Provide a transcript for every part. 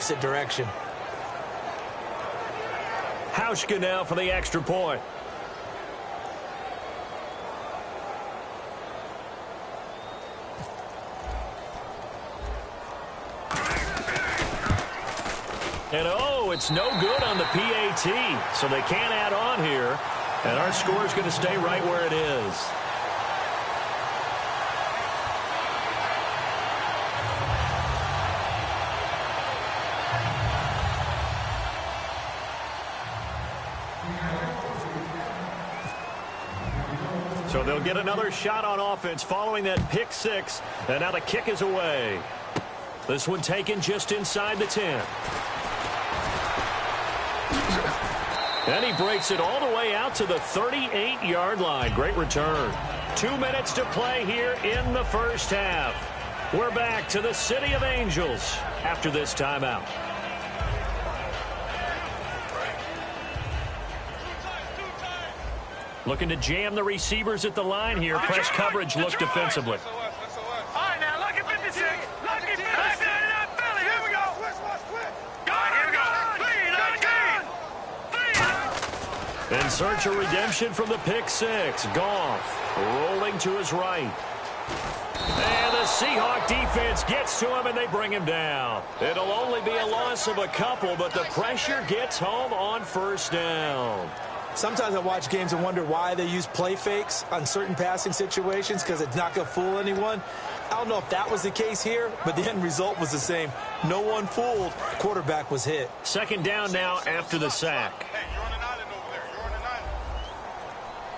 opposite direction. Hauschka now for the extra point. And oh, it's no good on the PAT, so they can't add on here. And our score is going to stay right where it is. So they'll get another shot on offense following that pick six. And now the kick is away. This one taken just inside the 10. And he breaks it all the way out to the 38-yard line. Great return. 2 minutes to play here in the first half. We're back to the City of Angels after this timeout. Looking to jam the receivers at the line here. Press coverage look defensively. All right, now, look at 56. Look at 56. Here we go. Here we go. In search of redemption from the pick six. Goff rolling to his right. And the Seahawk defense gets to him, and they bring him down. It'll only be a loss of a couple, but the pressure gets home on first down. Sometimes I watch games and wonder why they use play fakes on certain passing situations because it's not going to fool anyone. I don't know if that was the case here, but the end result was the same. No one fooled. The quarterback was hit. Second down now after the sack.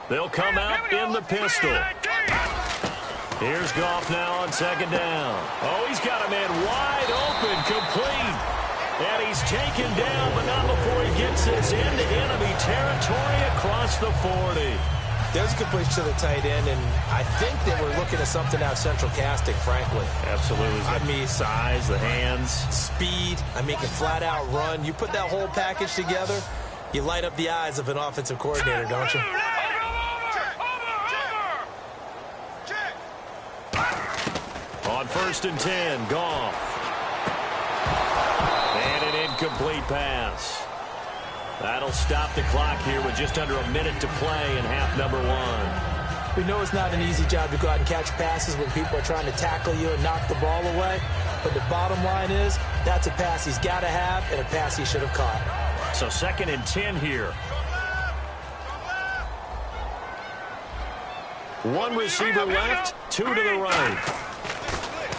They'll come out in the pistol. Here's Goff now on second down. Oh, he's got a man wide open, complete. And he's taken down, but not before he gets this into enemy territory across the 40. There's a completion to the tight end, and I think that we're looking at something out of central casting, frankly. Absolutely. I mean, size, the hands. Speed. I mean, can flat out run. You put that whole package together, you light up the eyes of an offensive coordinator, don't you? On 1st and 10, Goff. And an incomplete pass. That'll stop the clock here with just under a minute to play in half number one. We know it's not an easy job to go out and catch passes when people are trying to tackle you and knock the ball away. But the bottom line is, that's a pass he's got to have and a pass he should have caught. So 2nd and 10 here. One receiver left, 2 to the right.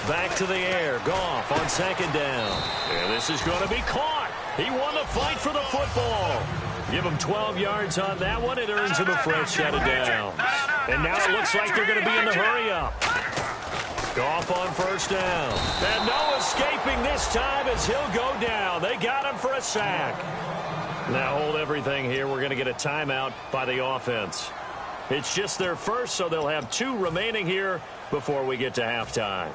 Back to the air. Goff on 2nd down. And this is going to be caught. He won the fight for the football. Give him 12 yards on that one. It earns him a fresh set of downs. And now it looks like they're going to be in the hurry-up. Goff on 1st down. And no escaping this time as he'll go down. They got him for a sack. Now hold everything here. We're going to get a timeout by the offense. It's just their first, so they'll have 2 remaining here before we get to halftime.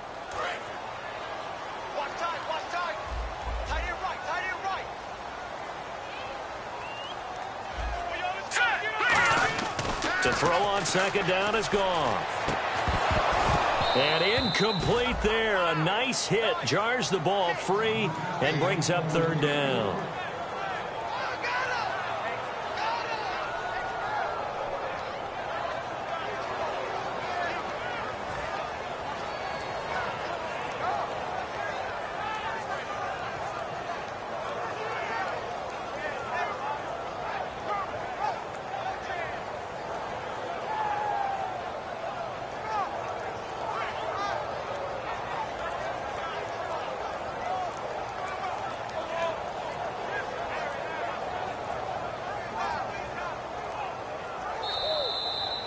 To throw on 2nd down is Goff. And incomplete there. A nice hit. Jars the ball free and brings up 3rd down.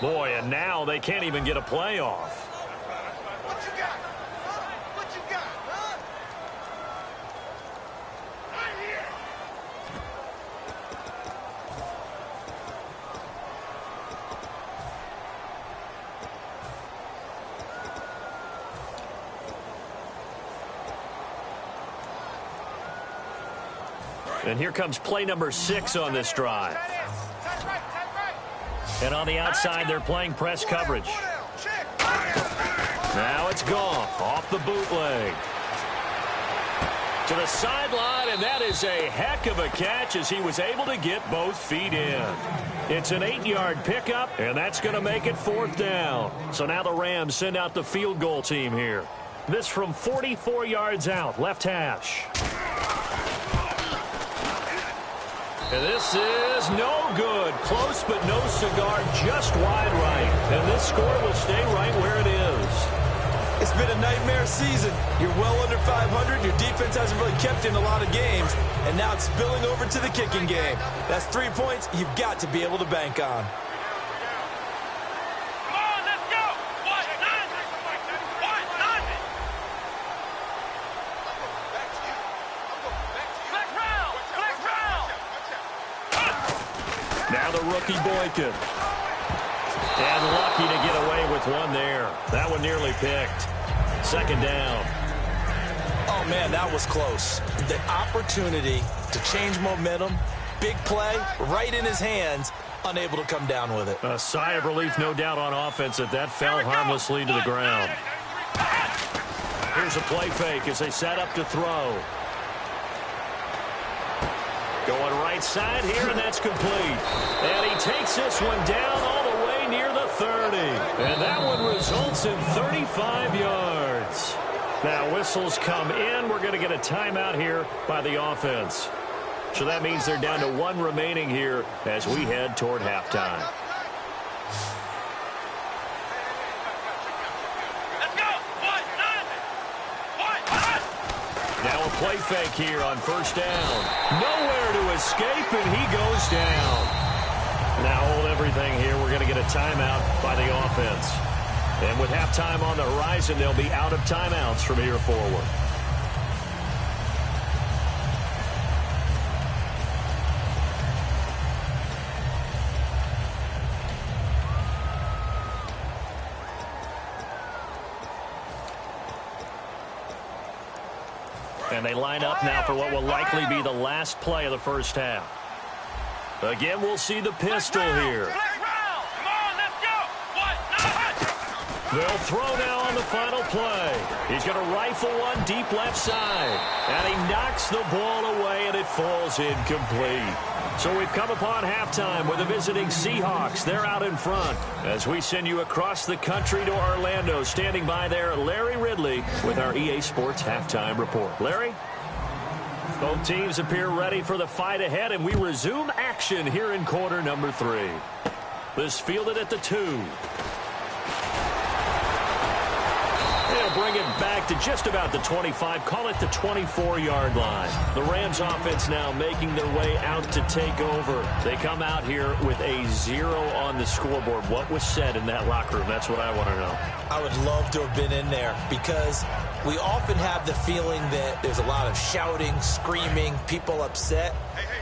Boy, and now they can't even get a play off. What you got? What you got, huh? Right here. And here comes play number 6 on this drive. And on the outside, they're playing press coverage. Now it's Goff off the bootleg. To the sideline, and that is a heck of a catch as he was able to get both feet in. It's an 8-yard pickup, and that's going to make it 4th down. So now the Rams send out the field goal team here. This from 44 yards out, left hash. And this is no good. Close but no cigar, just wide right. And this score will stay right where it is. It's been a nightmare season. You're well under 500. Your defense hasn't really kept you in a lot of games. And now it's spilling over to the kicking game. That's 3 points you've got to be able to bank on. Come on, let's go. What? Now the rookie Boykin. And lucky to get away with one there. That one nearly picked. 2nd down. Oh, man, that was close. The opportunity to change momentum, big play, right in his hands, unable to come down with it. A sigh of relief, no doubt, on offense that fell harmlessly to the ground. Here's a play fake as they set up to throw. Going right side here, and that's complete. And he takes this one down all the way near the 30. And that one results in 35 yards. Now whistles come in. We're going to get a timeout here by the offense. So that means they're down to 1 remaining here as we head toward halftime. Now a play fake here on 1st down. Nowhere to escape, and he goes down. Now hold everything here. We're going to get a timeout by the offense. And with halftime on the horizon, they'll be out of timeouts from here forward. And they line up now for what will likely be the last play of the first half. Again, we'll see the pistol here. They'll throw now on the final play. He's going to rifle one deep left side. And he knocks the ball away, and it falls incomplete. So we've come upon halftime with the visiting Seahawks. They're out in front. As we send you across the country to Orlando, standing by there, Larry Ridley with our EA Sports Halftime Report. Larry? Both teams appear ready for the fight ahead, and we resume action here in quarter number 3. This fielded at the 2. They'll bring it back to just about the 25, call it the 24-yard line. The Rams offense now making their way out to take over. They come out here with a 0 on the scoreboard. What was said in that locker room? That's what I want to know. I would love to have been in there because we often have the feeling that there's a lot of shouting, screaming, people upset.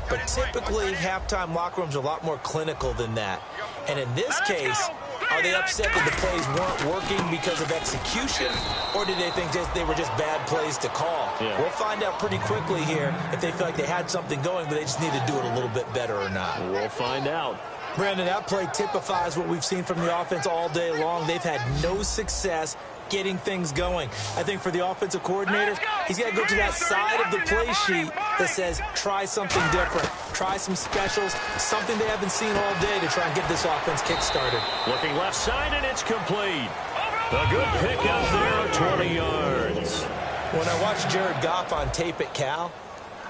But typically, halftime locker rooms are a lot more clinical than that. And in this case, are they upset that the plays weren't working because of execution, or did they think they were just bad plays to call? Yeah. We'll find out pretty quickly here if they feel like they had something going, but they just need to do it a little bit better or not. We'll find out. Brandon, that play typifies what we've seen from the offense all day long. They've had no success getting things going. I think for the offensive coordinator, he's got to go to that side of the play sheet that says try something different. Try some specials, something they haven't seen all day to try and get this offense kick-started. Looking left side, and it's complete. A good pick out there, 20 yards. When I watched Jared Goff on tape at Cal,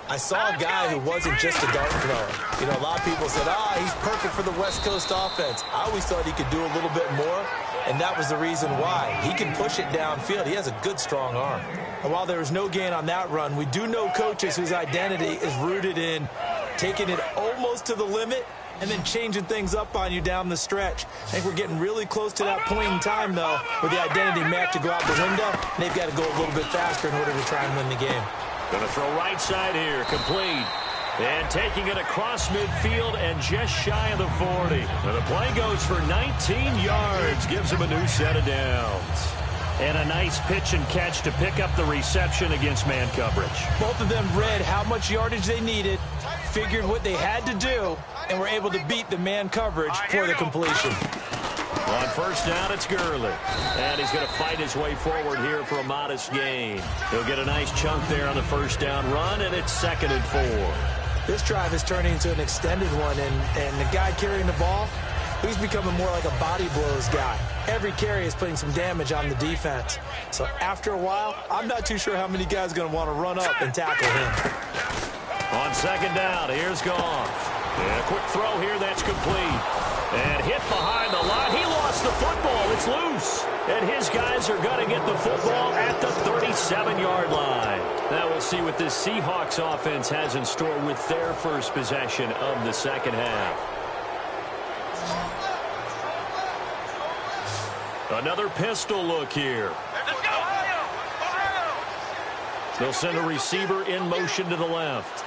I saw a guy who wasn't just a dart thrower. You know, a lot of people said, he's perfect for the West Coast offense. I always thought he could do a little bit more, and that was the reason why. He can push it downfield. He has a good, strong arm. And while there was no gain on that run, we do know coaches whose identity is rooted in taking it almost to the limit and then changing things up on you down the stretch. I think we're getting really close to that point in time, though, where the identity may have to go out the window, and they've got to go a little bit faster in order to try and win the game. Going to throw right side here, complete. And taking it across midfield and just shy of the 40. And the play goes for 19 yards, gives him a new set of downs. And a nice pitch and catch to pick up the reception against man coverage. Both of them read how much yardage they needed, figured what they had to do, and were able to beat the man coverage for the completion. On first down, it's Gurley. And he's going to fight his way forward here for a modest gain. He'll get a nice chunk there on the first down run, and it's 2nd and 4. This drive is turning into an extended one, and the guy carrying the ball, he's becoming more like a body blows guy. Every carry is putting some damage on the defense. So after a while, I'm not too sure how many guys are going to want to run up and tackle him. On 2nd down, here's Goff. And a quick throw here, that's complete. And hit behind the line. He lost the football. It's loose. And his guys are going to get the football at the 37-yard line. Now we'll see what this Seahawks offense has in store with their first possession of the second half. Another pistol look here. Let's go! Ohio! They'll send a receiver in motion to the left.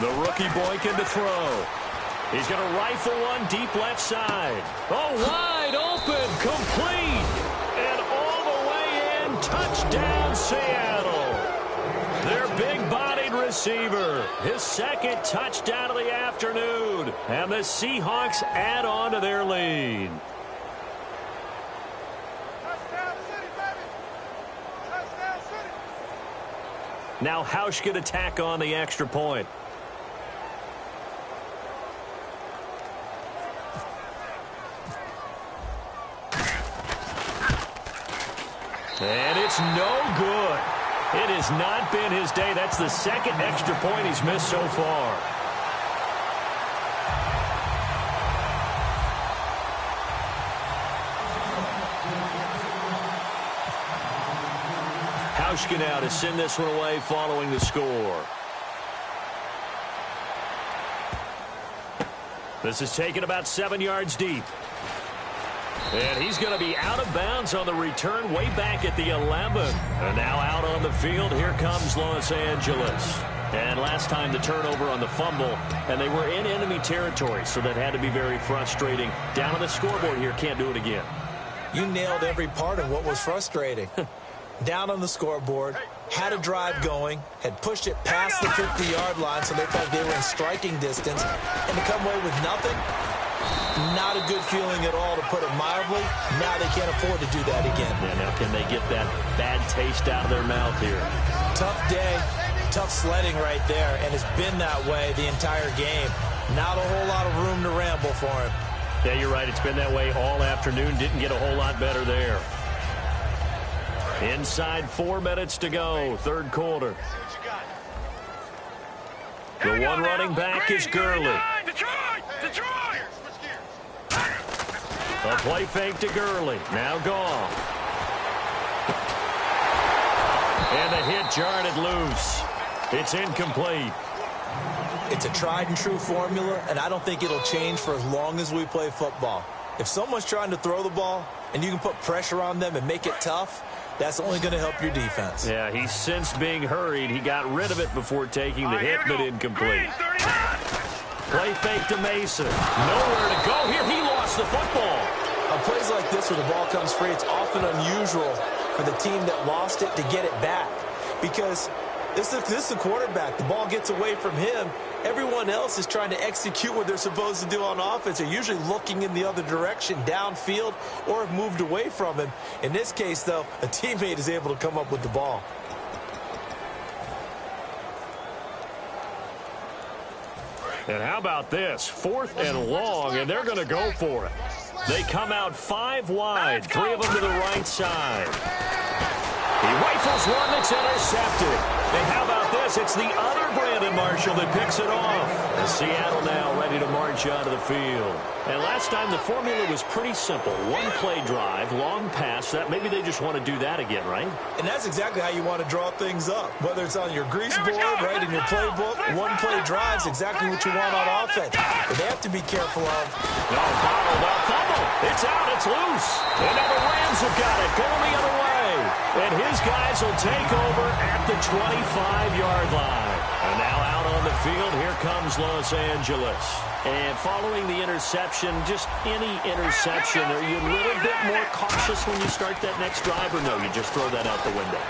The rookie Boykin to throw. He's going to rifle one deep left side. Oh, wide open, complete. And all the way in, touchdown Seattle. Their big-bodied receiver. His 2nd touchdown of the afternoon. And the Seahawks add on to their lead. Touchdown City, baby! Touchdown City! Now Hausch could attack on the extra point. And it's no good. It has not been his day. That's the 2nd extra point he's missed so far. Hauschka now to send this one away following the score. This is taken about 7 yards deep. And he's going to be out of bounds on the return way back at the 11. And now out on the field, here comes Los Angeles. And last time the turnover on the fumble, and they were in enemy territory, so that had to be very frustrating. Down on the scoreboard here, can't do it again. You nailed every part of what was frustrating. Down on the scoreboard, had a drive going, had pushed it past the 50-yard line so they thought they were in striking distance, and to come away with nothing, not a good feeling at all, to put it mildly. Now they can't afford to do that again. Yeah, now can they get that bad taste out of their mouth here? Tough day, tough sledding right there, and it's been that way the entire game. Not a whole lot of room to ramble for him. Yeah, you're right. It's been that way all afternoon. Didn't get a whole lot better there. Inside 4 minutes to go, 3rd quarter. The one running back is Gurley. Detroit! A play fake to Gurley. Now Goff. And the hit jarred it loose. It's incomplete. It's a tried and true formula, and I don't think it'll change for as long as we play football. If someone's trying to throw the ball and you can put pressure on them and make it tough, that's only going to help your defense. Yeah, he's since being hurried. He got rid of it before taking the hit, but incomplete. Play fake to Mason. Nowhere to go here. He lost the football. On plays like this where the ball comes free, it's often unusual for the team that lost it to get it back. Because this is the quarterback. The ball gets away from him. Everyone else is trying to execute what they're supposed to do on offense. They're usually looking in the other direction, downfield, or have moved away from him. In this case, though, a teammate is able to come up with the ball. And how about this? 4th and long, and they're going to go for it. They come out 5 wide, 3 of them to the right side. He rifles one that's intercepted. And how about this? It's the other Brandon Marshall that picks it off. And Seattle now ready to march onto the field. And last time the formula was pretty simple. 1 play drive, long pass. That maybe they just want to do that again, right? And that's exactly how you want to draw things up. Whether it's on your grease board, right, in your playbook, 1 play drive is exactly what you want on offense. But they have to be careful of. No, bottled up, fumble. It's out, it's loose. And now the Rams have got it, going the other way. And his guys will take over at the 25-yard line. And now out on the field. Here comes Los Angeles. And following the interception, just any interception, are you a little bit more cautious when you start that next drive, or no, you just throw that out the window?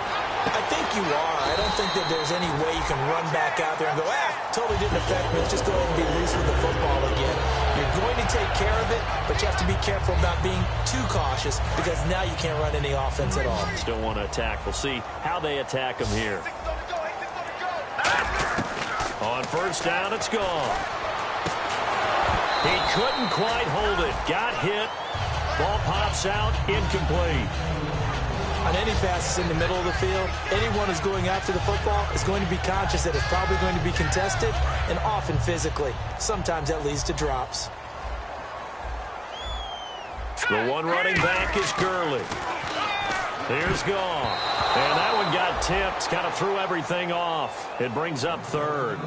I think you are. I don't think that there's any way you can run back out there and go, totally didn't affect me. Let's just go ahead and be loose with the football again. You're going to take care of it, but you have to be careful about being too cautious because now you can't run any offense at all. Still want to attack. We'll see how they attack him here. On first down, it's gone. He couldn't quite hold it. Got hit. Ball pops out. Incomplete. On any passes in the middle of the field, anyone who's going after the football is going to be conscious that it's probably going to be contested and often physically. Sometimes that leads to drops. The one running back is Gurley. Here's Goff. And that one got tipped. Kind of threw everything off. It brings up third.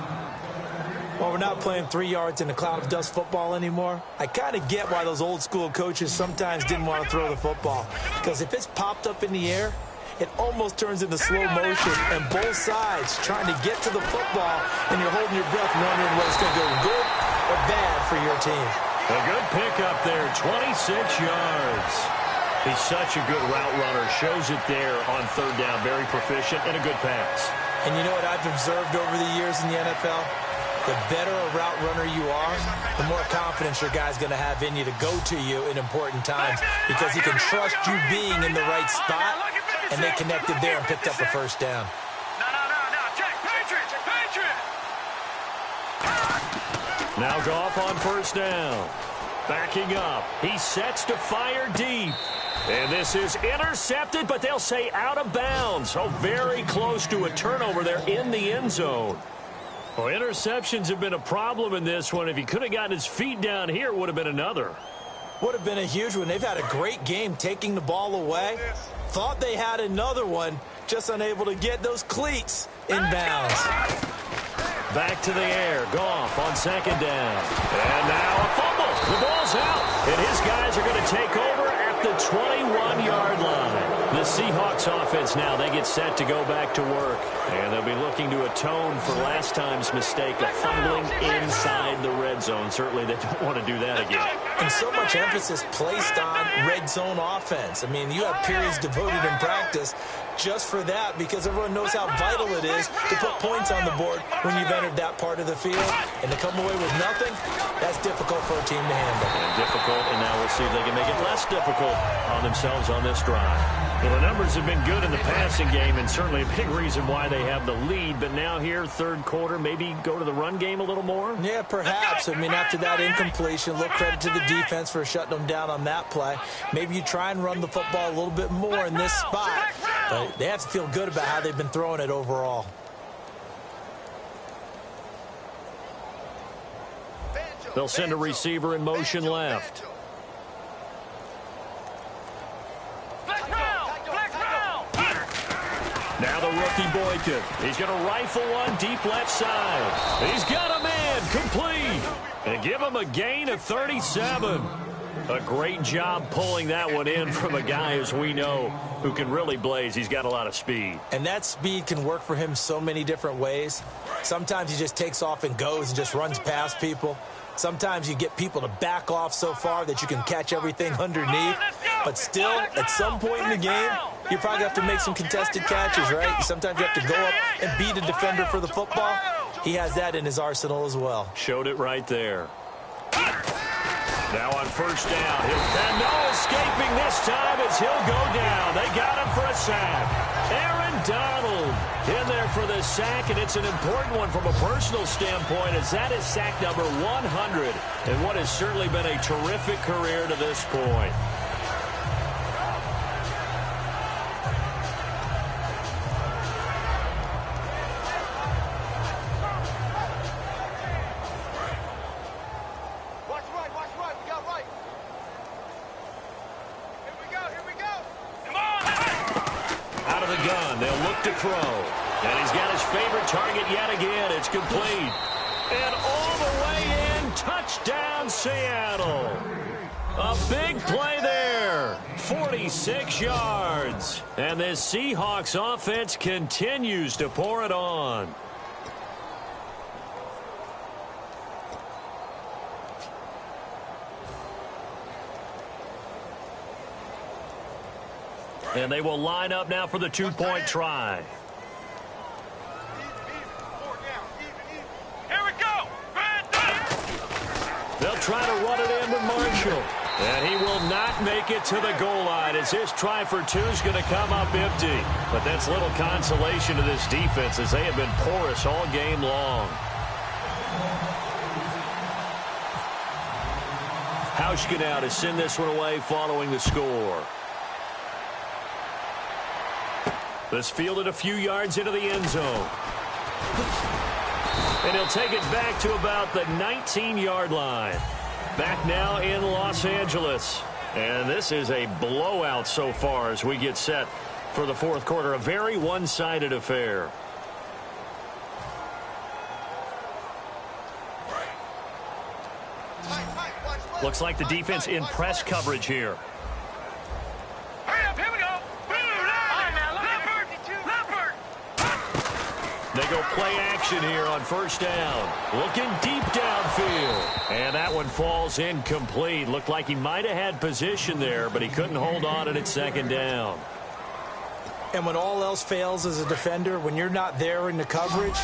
Well, we're not playing 3 yards in a cloud of dust football anymore. I kind of get why those old school coaches sometimes didn't want to throw the football. Because if it's popped up in the air, it almost turns into slow motion. And both sides trying to get to the football, and you're holding your breath wondering whether it's going to go good or bad for your team. A good pickup there, 26 yards. He's such a good route runner. Shows it there on third down. Very proficient and a good pass. And you know what I've observed over the years in the NFL? The better a route runner you are, the more confidence your guy's going to have in you to go to you in important times because he can trust you being in the right spot, and they connected there and picked up a first down. No, Jack, Patriots. Now Goff on first down. Backing up. He sets to fire deep. And this is intercepted, but they'll say out of bounds. So very close to a turnover there in the end zone. Well, interceptions have been a problem in this one. If he could have gotten his feet down here, it would have been another. Would have been a huge one. They've had a great game taking the ball away. Thought they had another one, just unable to get those cleats in bounds. Back to the air. Goff on second down. And now a fumble. The ball's out. And his guys are going to take over at the 21-yard line. The Seahawks offense now, they get set to go back to work. And they'll be looking to atone for last time's mistake of fumbling inside the red zone. Certainly they don't want to do that again. And so much emphasis placed on red zone offense. I mean, you have periods devoted in practice just for that because everyone knows how vital it is to put points on the board when you've entered that part of the field. And to come away with nothing, that's difficult for a team to handle. And difficult, and now we'll see if they can make it less difficult on themselves on this drive. Well, the numbers have been good in the passing game, and certainly a big reason why they have the lead. But now here, third quarter, maybe go to the run game a little more? Yeah, perhaps. I mean, after that incompletion, a little credit to the defense for shutting them down on that play. Maybe you try and run the football a little bit more in this spot. But they have to feel good about how they've been throwing it overall. They'll send a receiver in motion left. Now the rookie Boykin. He's going to rifle one deep left side. He's got a man complete. And give him a gain of 37. A great job pulling that one in from a guy, as we know, who can really blaze. He's got a lot of speed. And that speed can work for him so many different ways. Sometimes he just takes off and goes and just runs past people. Sometimes you get people to back off so far that you can catch everything underneath. But still, at some point in the game, you probably have to make some contested catches, right? Sometimes you have to go up and beat a defender for the football. He has that in his arsenal as well. Showed it right there. Now on first down, and no escaping this time as he'll go down. They got him for a sack. Aaron Donald in there for the sack, and it's an important one from a personal standpoint as that is sack number 100 and what has certainly been a terrific career to this point. To throw. And he's got his favorite target yet again. It's complete. And all the way in. Touchdown, Seattle. A big play there. 46 yards. And this Seahawks offense continues to pour it on. And they will line up now for the two-point try. Here we go. They'll try to run it in with Marshall. And he will not make it to the goal line as his try for two is going to come up empty. But that's little consolation to this defense as they have been porous all game long. Hauschka now to send this one away following the score. This fielded a few yards into the end zone. And he'll take it back to about the 19-yard line. Back now in Los Angeles. And this is a blowout so far as we get set for the fourth quarter. A very one-sided affair. Looks like the defense in press coverage here. Hurry up, here we go. They go play action here on first down. Looking deep downfield. And that one falls incomplete. Looked like he might have had position there, but he couldn't hold on at second down. And when all else fails as a defender, when you're not there in the coverage,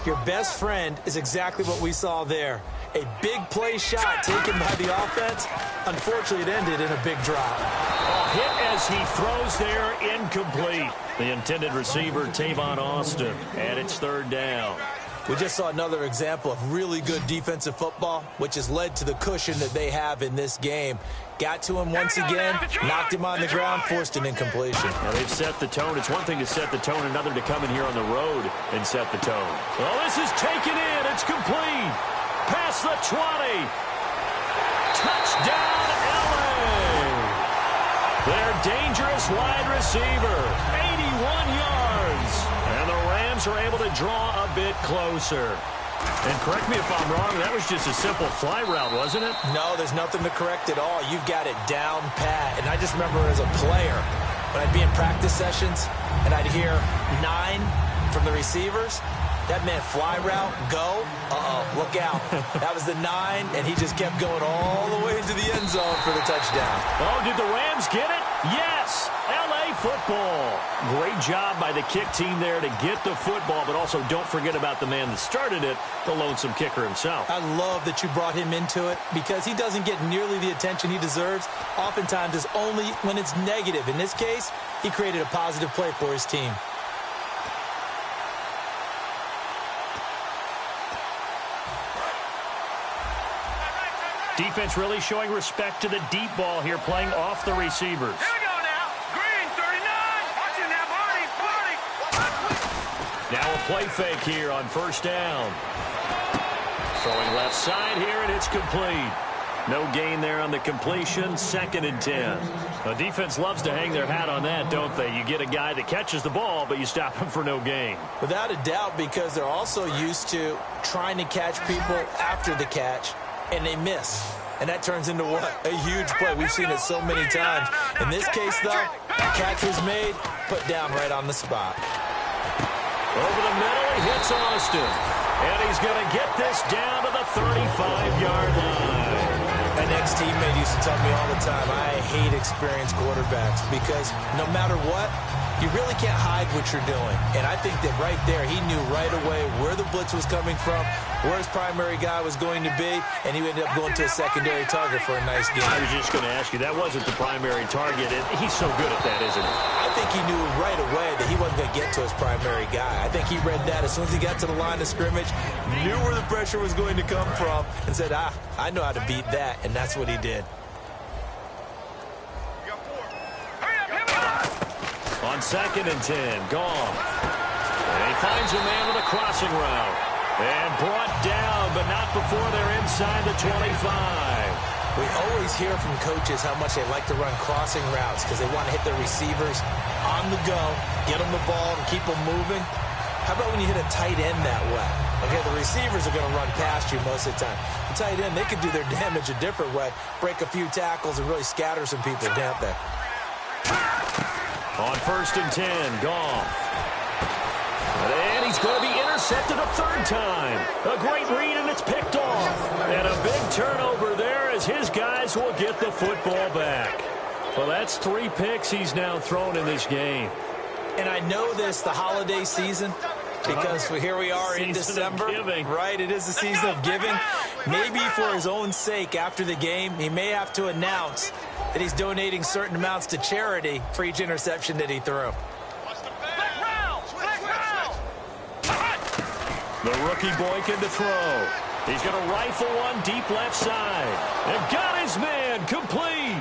your best friend is exactly what we saw there. A big play shot taken by the offense. Unfortunately, it ended in a big drop. Hit as he throws there, incomplete. The intended receiver, Tavon Austin, and it's third down. We just saw another example of really good defensive football, which has led to the cushion that they have in this game. Got to him once again, knocked him on the ground, forced an incompletion. Now they've set the tone. It's one thing to set the tone, another to come in here on the road and set the tone. Well, this is taken in. It's complete. Past the 20. Touchdown, LA. Their dangerous wide receiver, 81 yards. And the Rams are able to draw a bit closer. And correct me if I'm wrong, that was just a simple fly route, wasn't it? No, there's nothing to correct at all. You've got it down pat. And I just remember as a player, when I'd be in practice sessions and I'd hear 9 from the receivers, that meant fly route, go, look out. That was the 9, and he just kept going all the way into the end zone for the touchdown. Oh, did the Rams get it? Yes! LA football. Great job by the kick team there to get the football, but also don't forget about the man that started it, the lonesome kicker himself. I love that you brought him into it because he doesn't get nearly the attention he deserves. Oftentimes it's only when it's negative. In this case, he created a positive play for his team. Defense really showing respect to the deep ball here, playing off the receivers. Here we go now. Green, 39. Watch it now, Marty. Now a play fake here on first down. Throwing left side here, and it's complete. No gain there on the completion, 2nd and 10. The defense loves to hang their hat on that, don't they? You get a guy that catches the ball, but you stop him for no gain. Without a doubt, because they're also used to trying to catch people after the catch, and they miss. And that turns into what? A huge play. We've seen it so many times. In this case, though, the catch was made, put down right on the spot. Over the middle, he hits Austin. And he's going to get this down to the 35-yard line. An ex-teammate used to tell me all the time, I hate experienced quarterbacks because no matter what, you really can't hide what you're doing. And I think that right there, he knew right away where the blitz was coming from, where his primary guy was going to be, and he ended up going to a secondary target for a nice game. I was just going to ask you, that wasn't the primary target, and he's so good at that, isn't he? I think he knew right away that he wasn't going to get to his primary guy. I think he read that as soon as he got to the line of scrimmage, knew where the pressure was going to come from, and said, I know how to beat that, and that's what he did. On 2nd and 10, Goff. And he finds a man with a crossing route. And brought down, but not before they're inside the 25. We always hear from coaches how much they like to run crossing routes because they want to hit their receivers on the go, get them the ball, and keep them moving. How about when you hit a tight end that way? Okay, the receivers are going to run past you most of the time. The tight end, they could do their damage a different way, break a few tackles, and really scatter some people down there. On 1st and 10, Goff. And he's going to be intercepted a 3rd time. A great read, and it's picked off. And a big turnover there as his guys will get the football back. Well, that's 3 picks he's now thrown in this game. And I know this, the holiday season, because here we are in December, right? It is the season of giving. Maybe for his own sake, after the game, he may have to announce that he's donating certain amounts to charity for each interception that he threw. The rookie Boykin to throw. He's going to rifle one deep left side. And got his man complete.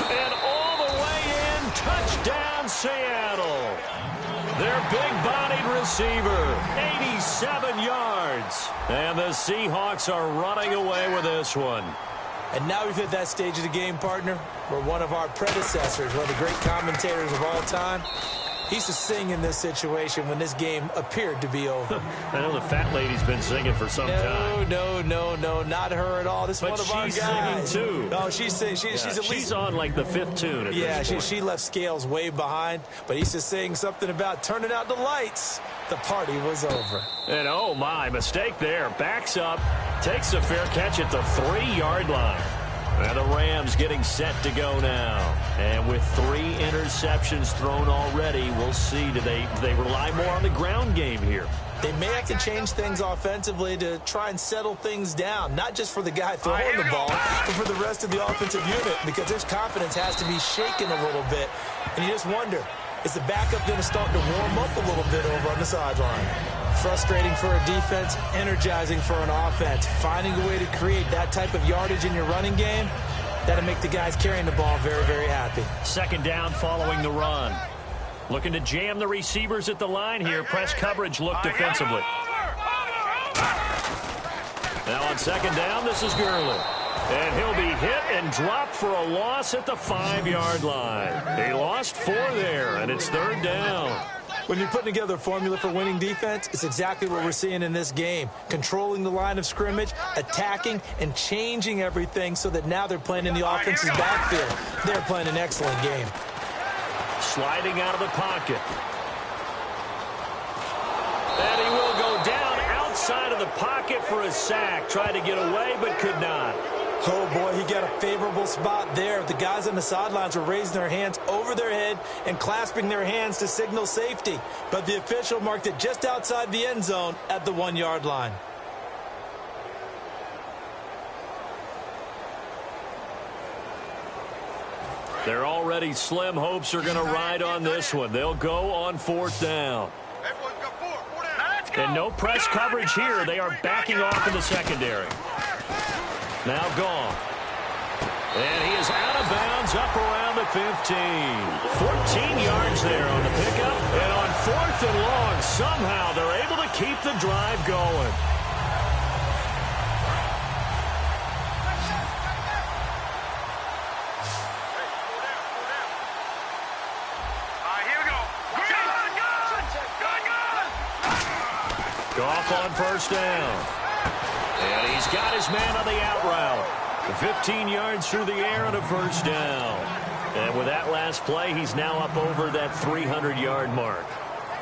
And all the way in, touchdown Seattle. Their big-bodied receiver, 87 yards. And the Seahawks are running away with this one. And now we've hit that stage of the game, partner, where one of our predecessors, one of the great commentators of all time, he used to sing in this situation when this game appeared to be over. I know the fat lady's been singing for some time. No, not her at all. This is one of our guys. But she's singing, too. No, she's singing. She's at least... She's on, like, the 5th tune at this point. She left Scales way behind, but he's just saying something about turning out the lights. The party was over. And, oh, my, mistake there. Backs up, takes a fair catch at the 3-yard line. And the Rams getting set to go now. And with 3 interceptions thrown already, we'll see. Do they rely more on the ground game here? They may have to change things offensively to try and settle things down, not just for the guy throwing the ball, but for the rest of the offensive unit, because his confidence has to be shaken a little bit. And you just wonder, is the backup going to start to warm up a little bit over on the sideline? Frustrating for a defense, energizing for an offense. Finding a way to create that type of yardage in your running game, that'll make the guys carrying the ball very, very happy. 2nd down following the run. Looking to jam the receivers at the line here. Press coverage look defensively. Now on 2nd down, this is Gurley. And he'll be hit and dropped for a loss at the 5-yard line. He lost 4 there, and it's 3rd down. When you're putting together a formula for winning defense, it's exactly what we're seeing in this game. Controlling the line of scrimmage, attacking, and changing everything so that now they're playing in the offense's backfield. They're playing an excellent game. Sliding out of the pocket. And he will go down outside of the pocket for a sack. Tried to get away, but could not. Oh, boy, he got a favorable spot there. The guys on the sidelines were raising their hands over their head and clasping their hands to signal safety. But the official marked it just outside the end zone at the 1-yard line. They're already slim hopes are going to ride on this one. They'll go on 4th down. And no press coverage here. They are backing off in the secondary. Now gone. And he is out of bounds up around the 15. 14 yards there on the pickup. And on 4th and long, somehow they're able to keep the drive going. Goff on 1st down. And he's got his man on the out route. 15 yards through the air on a 1st down. And with that last play, he's now up over that 300-yard mark.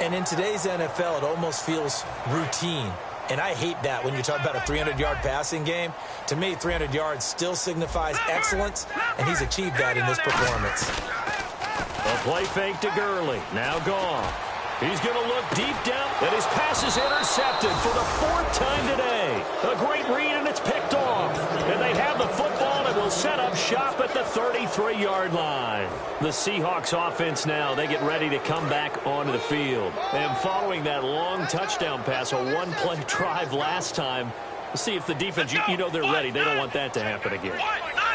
And in today's NFL, it almost feels routine. And I hate that when you talk about a 300-yard passing game. To me, 300 yards still signifies excellence, and he's achieved that in this performance. A play fake to Gurley. Now gone. He's going to look deep down, and his pass is intercepted for the 4th time today. A great read, and it's picked off. And they have the football and will set up shop at the 33-yard line. The Seahawks offense now, they get ready to come back onto the field. And following that long touchdown pass, a 1-play drive last time, we'll see if the defense, you know they're ready. They don't want that to happen again.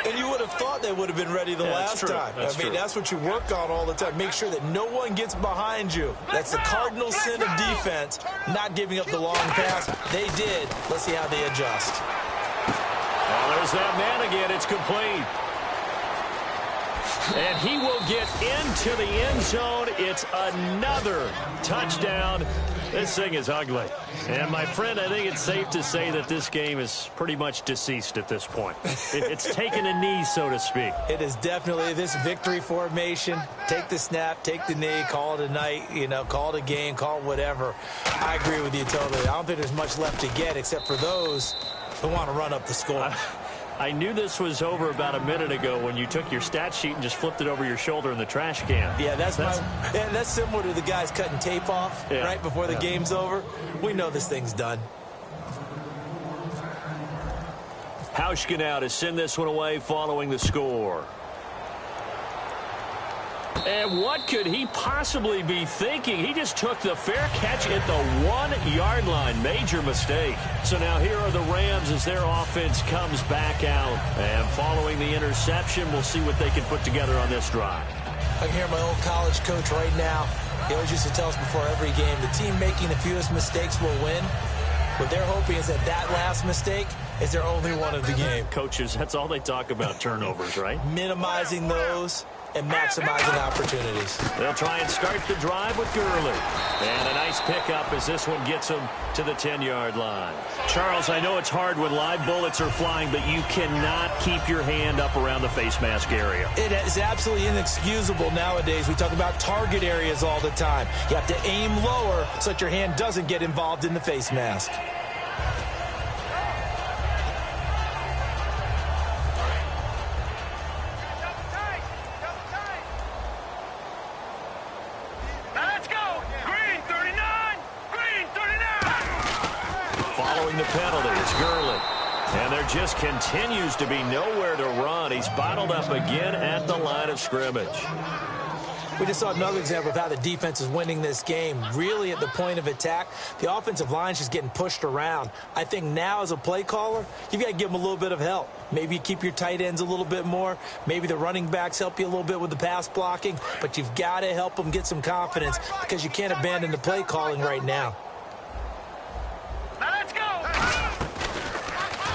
And you would have thought they would have been ready the last time. That's what you work on all the time. Make sure that no one gets behind you. That's the cardinal sin of defense, not giving up the long pass. They did. Let's see how they adjust. Well, there's that man again. It's complete. And he will get into the end zone. It's another touchdown. This thing is ugly. And, my friend, I think it's safe to say that this game is pretty much deceased at this point. It's taken a knee, so to speak. It is definitely this victory formation. Take the snap, take the knee, call it a night, call it a game, call it whatever. I agree with you totally. I don't think there's much left to get except for those who want to run up the score. I knew this was over about a minute ago when you took your stat sheet and just flipped it over your shoulder in the trash can. Yeah, that's similar to the guys cutting tape off right before the game's over. We know this thing's done. Hauschka now to send this one away following the score. And what could he possibly be thinking? He just took the fair catch at the 1-yard line. Major mistake. So now here are the Rams as their offense comes back out. And following the interception, we'll see what they can put together on this drive. I can hear my old college coach right now. He always used to tell us before every game, the team making the fewest mistakes will win. What they're hoping is that last mistake is their only one of the game. Coaches, that's all they talk about, turnovers, right? Minimizing those and maximizing opportunities. They'll try and start the drive with Gurley. And a nice pickup as this one gets them to the 10-yard line. Charles, I know it's hard when live bullets are flying, but you cannot keep your hand up around the face mask area. It is absolutely inexcusable nowadays. We talk about target areas all the time. You have to aim lower so that your hand doesn't get involved in the face mask. The penalty, it's Gurley. And there just continues to be nowhere to run. He's bottled up again at the line of scrimmage. We just saw another example of how the defense is winning this game. Really at the point of attack, the offensive line's just getting pushed around. I think now as a play caller, you've got to give them a little bit of help. Maybe you keep your tight ends a little bit more. Maybe the running backs help you a little bit with the pass blocking. But you've got to help them get some confidence because you can't abandon the play calling right now.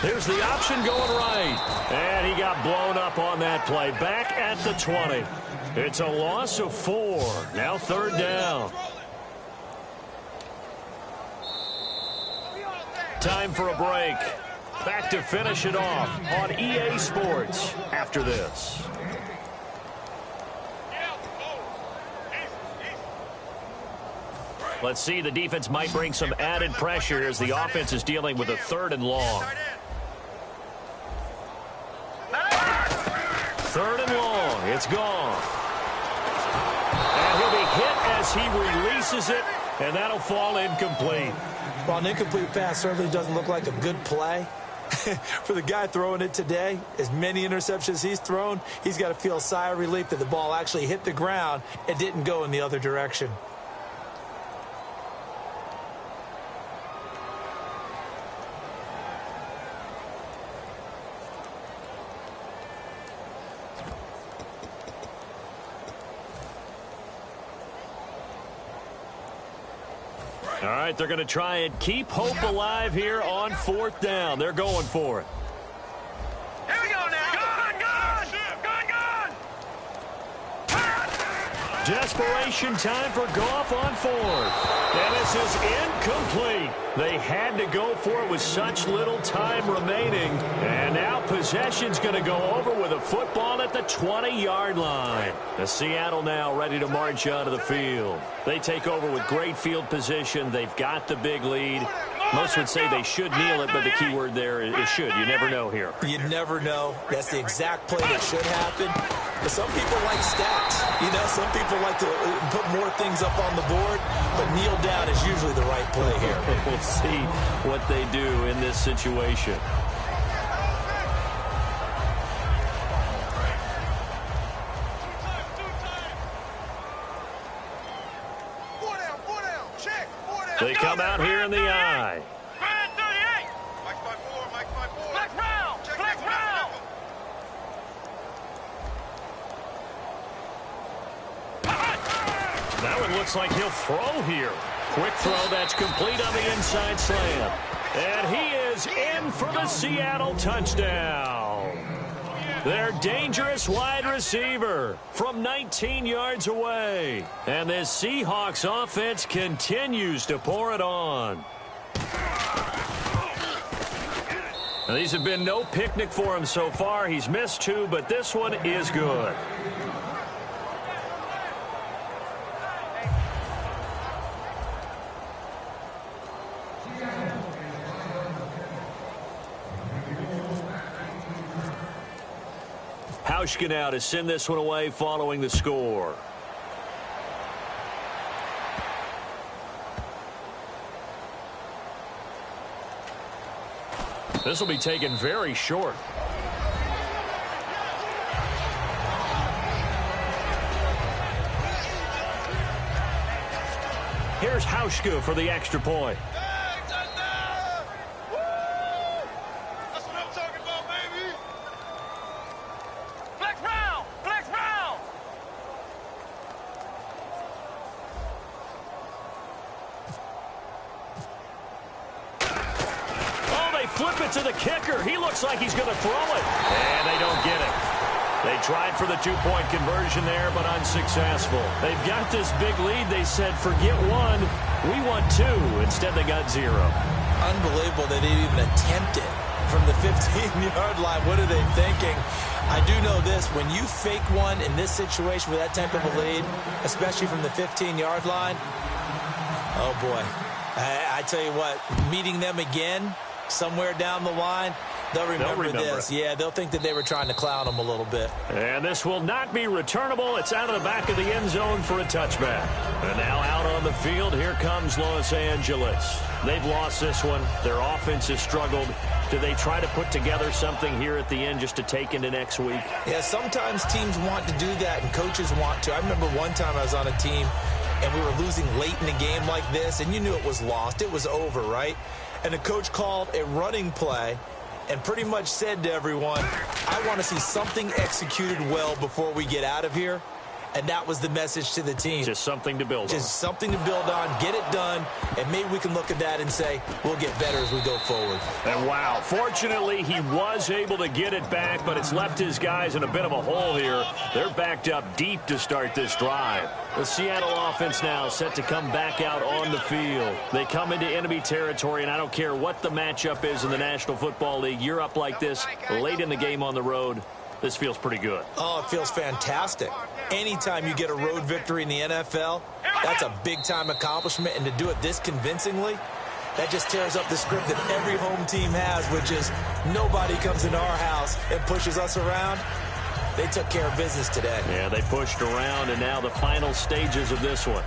Here's the option going right. And he got blown up on that play. Back at the 20. It's a loss of 4. Now 3rd down. Time for a break. Back to finish it off on EA Sports after this. Let's see, the defense might bring some added pressure as the offense is dealing with a 3rd and long. 3rd and long. It's gone. And he'll be hit as he releases it, and that'll fall incomplete. Well, an incomplete pass certainly doesn't look like a good play. For the guy throwing it today, as many interceptions he's thrown, he's got to feel a sigh of relief that the ball actually hit the ground and didn't go in the other direction. All right, they're going to try and keep hope alive here on 4th down. They're going for it. Here we go now. Gun. Desperation time for Goff on 4th. And this is incomplete. They had to go for it with such little time remaining. And now possession's going to go over with a football at the 20-yard line. The Seattle now ready to march onto the field. They take over with great field position. They've got the big lead. Most would say they should kneel it, but the key word there is should. You never know here. You never know. That's the exact play that should happen. But some people like stats. You know, some people like to put more things up on the board, but kneel down is usually the right play here. We'll see what they do in this situation. They come out here in the eye. That one looks like he'll throw here. Quick throw that's complete on the inside slant. And he is in for the Seattle touchdown. Their dangerous wide receiver from 19 yards away. And this Seahawks offense continues to pour it on. Now, these have been no picnic for him so far. He's missed 2, but this one is good. Hauschka now to send this one away following the score. This will be taken very short. Here's Hauschka for the extra point. That's what I'm talking about, baby. Flex round! Flex round! Oh, they flip it to the kicker. He looks like he's going to throw it. And they don't get it. They tried for the two-point conversion there, but unsuccessful. They've got this big lead. They said, forget one, we want two. Instead, they got zero. Unbelievable they didn't even attempt it from the 15-yard line. What are they thinking? I do know this. When you fake one in this situation with that type of a lead, especially from the 15-yard line, oh, boy. I tell you what, meeting them again somewhere down the line, they'll remember this. Yeah, they'll think that they were trying to clown them a little bit. And this will not be returnable. It's out of the back of the end zone for a touchback. And now out on the field, here comes Los Angeles. They've lost this one. Their offense has struggled. Do they try to put together something here at the end just to take into next week? Yeah, sometimes teams want to do that and coaches want to. I remember one time I was on a team and we were losing late in a game like this, and you knew it was lost. It was over, right? And the coach called a running play and pretty much said to everyone, I want to see something executed well before we get out of here. And that was the message to the team. Just something to build on. Just something to build on, get it done, and maybe we can look at that and say, we'll get better as we go forward. And wow, fortunately, he was able to get it back, but it's left his guys in a bit of a hole here. They're backed up deep to start this drive. The Seattle offense now set to come back out on the field. They come into enemy territory, and I don't care what the matchup is in the National Football League. You're up like this late in the game on the road. This feels pretty good. Oh, it feels fantastic. Anytime you get a road victory in the NFL, that's a big-time accomplishment. And to do it this convincingly, that just tears up the script that every home team has, which is nobody comes into our house and pushes us around. They took care of business today. Yeah, they pushed around, and now the final stages of this one.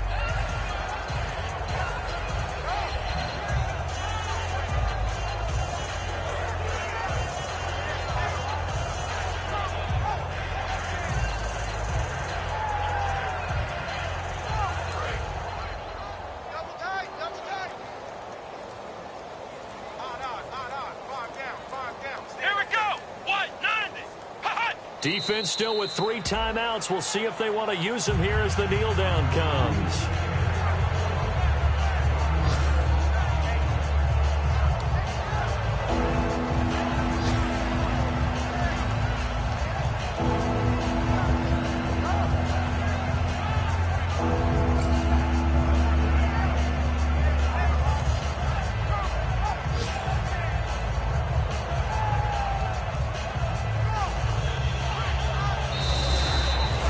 Defense still with 3 timeouts. We'll see if they want to use them here as the kneel down comes.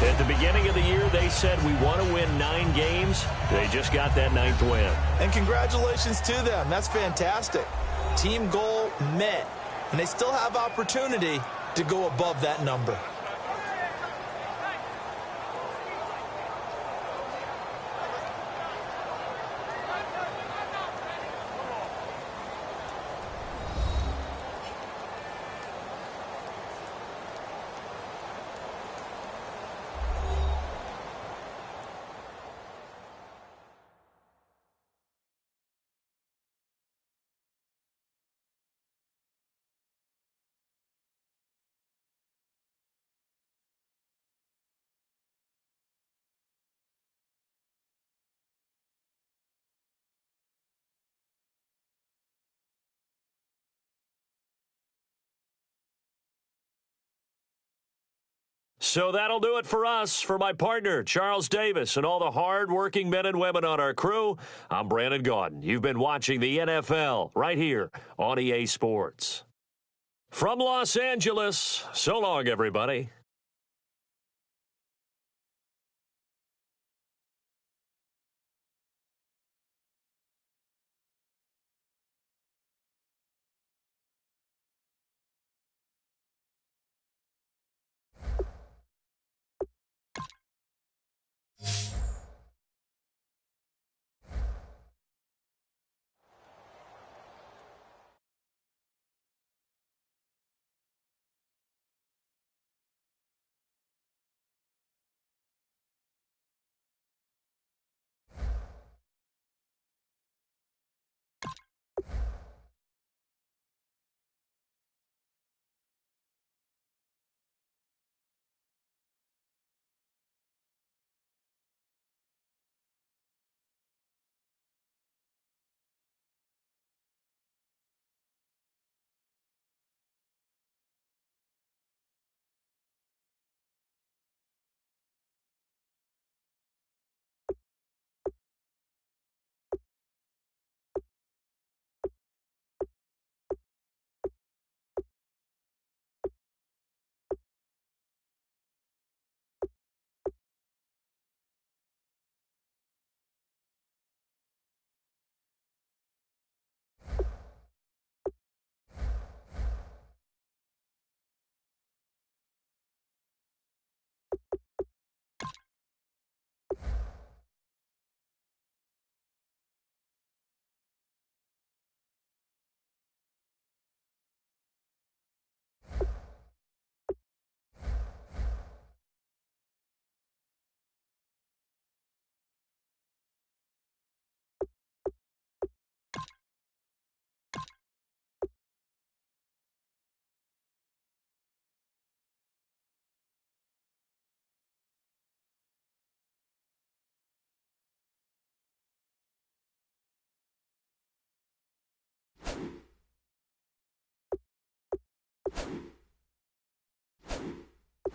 At the beginning of the year, they said we want to win 9 games. They just got that 9th win. And congratulations to them. That's fantastic. Team goal met. And they still have opportunity to go above that number. So that'll do it for us. For my partner, Charles Davis, and all the hard-working men and women on our crew, I'm Brandon Gaudin. You've been watching the NFL right here on EA Sports. From Los Angeles, so long, everybody.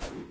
go.